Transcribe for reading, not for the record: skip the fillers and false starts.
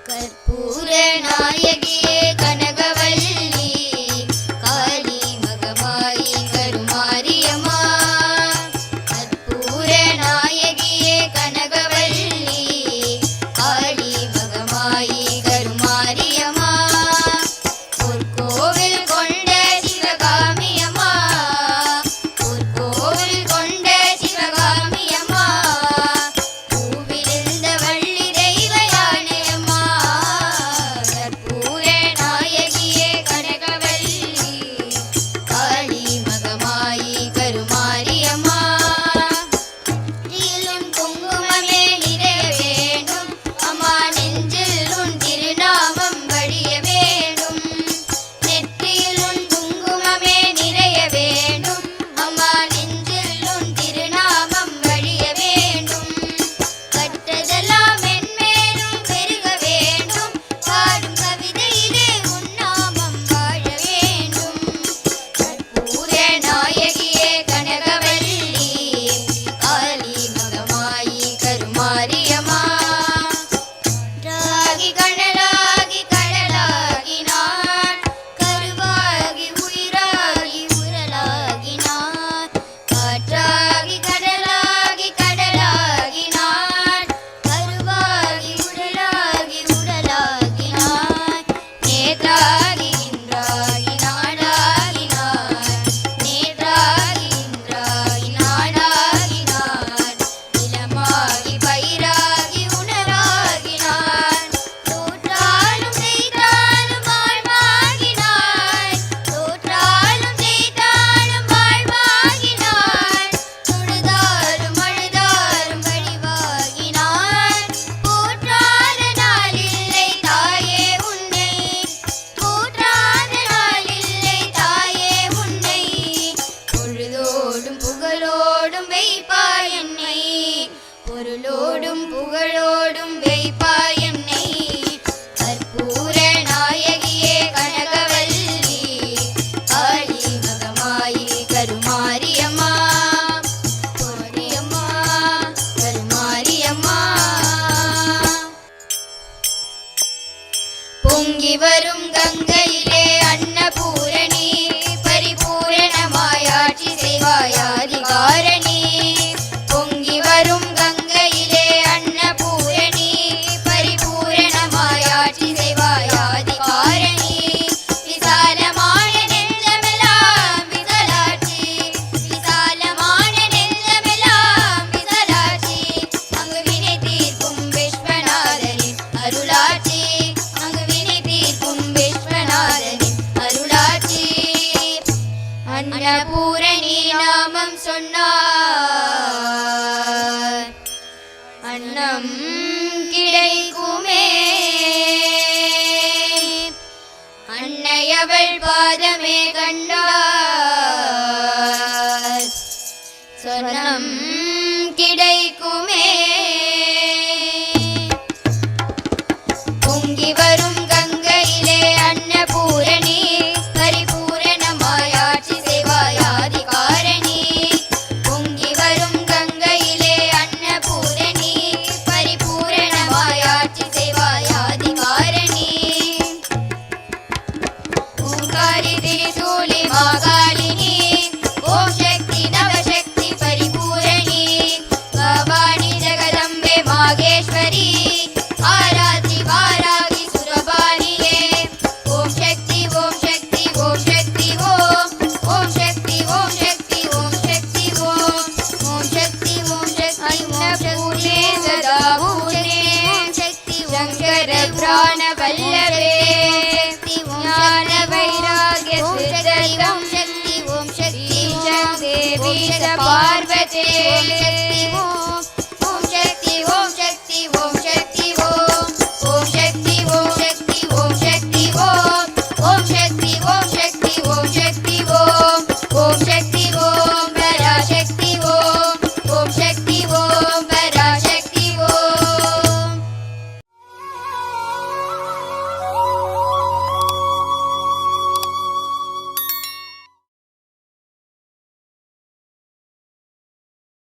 கற்பூர நாயகியே கனகவல்லி காளி மகமாயி கருமாரியம்மா. கற்பூர நாயகியே கனகவல்லி காளி மகமாயி கருமாரியம்மா. பொற்கோவில் கொண்ட சிவகாமியம்மா, பொற்கோவில் கொண்ட சிவகாமியம்மா. பூவிலிருந்த வள்ளி தெய்வ யானையம்மா. கற்பூர நாயகியே கனகவல்லி காளி மகமாயி கருமாரியம்மா. நெற்றியிலும் குங்குமமே நிறைய வேண்டும் அம்மா, நெஞ்சில் உன் திருநாமம் வழிய வேண்டும். நெற்றியிலும் குங்குமமே நிறைய வேண்டும் அம்மா, நெஞ்சில் உன் திருநாமம் வழிய வேண்டும். கற்றதெல்லாம் மென்மேலும் பெருக வேண்டும், பாடும் கவிதையிலே உன் நாமம் வாழ வேண்டும். கற்பூர நாயகியே கனகவல்லி காளி மகமாயி கருமாரியம்மா. ராகி கனலாகி கடலாகினான், கருவாகி உயிராகி உரலாகினான். காற்றாகி கடலாகி கடலாகினான், கருவாகி உடலாகி உடலாகினான். நேற்றாகி இன்றாகி நாடாகினான், நேற்றாகி இன்றாகி நாடாகினான். நிலமாகி பயிராகி உணராகினான், தோற்றாலும் ஜெயித்தாலும் வாழ்வாகினான். தோற்றாலும் ஜெயித்தாலும் வாழ்வாகினான். தொழுதாலும் அழுதாலும் வழிவாகினான். போற்றாத நாளில்லை தாயே உன்னை, போற்றாத நாளில்லை தாயே உன்னை. பொழுதோடும் புகழோடும் வைப்பாய் என்னை, பொருளோடும் புகழோடும் வைப்பாய் என்னை. கற்பூர நாயகியே கனகவல்லி காளி மகமாயி கருமாரியம்மா. கோரியம்மா கருமாரியம்மா. பொங்கி வரும் கங்கையிலே அன்னபூரணி, பரிபூரணமாய் ஆட்சி செய்வாய் ஆதிகாரணி. பொங்கி வரும் கங்கையிலே அன்னபூரணி, பரிபூரணமாய் ஆட்சி செய்வாய் ஆதிகாரணி. விசாலமான நெஞ்சமெல்லாம் விசாலாட்சி, விசாலமான நெஞ்சமெல்லாம் விசாலாட்சி. அங்கு வினை தீர்க்கும் விஸ்வநாதனின் அருளாட்சி, அங்கு வினை தீர்க்கும் விஸ்வநாதனின் அருளாட்சி. அன்னபூரணி நாமம் சொன்னார் அன்னம் கிடைக்குமே. அன்னையவள் பாதமே கண்டார் சொர்ணம் கிடைக்குமே. பொங்கி வரும் கங்கையிலே அன்னபூரணி, பரிபூரணமாய் ஆட்சி செய்வாய் ஆதிகாரணி. பொங்கி வரும் கங்கையிலே அன்னபூரணி, பரிபூரணமாய் ஆட்சி செய்வாய் ஆதிகாரணி. ஓங்காரி திரிசூலி மாகாளினி, ஓம் சக்தி நவசக்தி பரிபூரணி. பவானி ஜெகதம்பே மாகேஸ்வரி, ஆராத்ரி வாராகி சுரபாணியே. ஓம் சக்தி ஓம் சக்தி ஓம் சக்தி ஓம், ஓம் சக்தி ஓம் சக்தி ஓம் சக்தி ஓம், ஓம் சக்தி ஓம் சக்தி அன்னபூர்ணே சதா பூர்ணே. ஓம் சக்தி சங்கர பிராண வல்லவே, ஞான வைராக்ய சித்தரிதம். ஓம் சக்தி ஓம் சக்தி தேவி பார்வதே.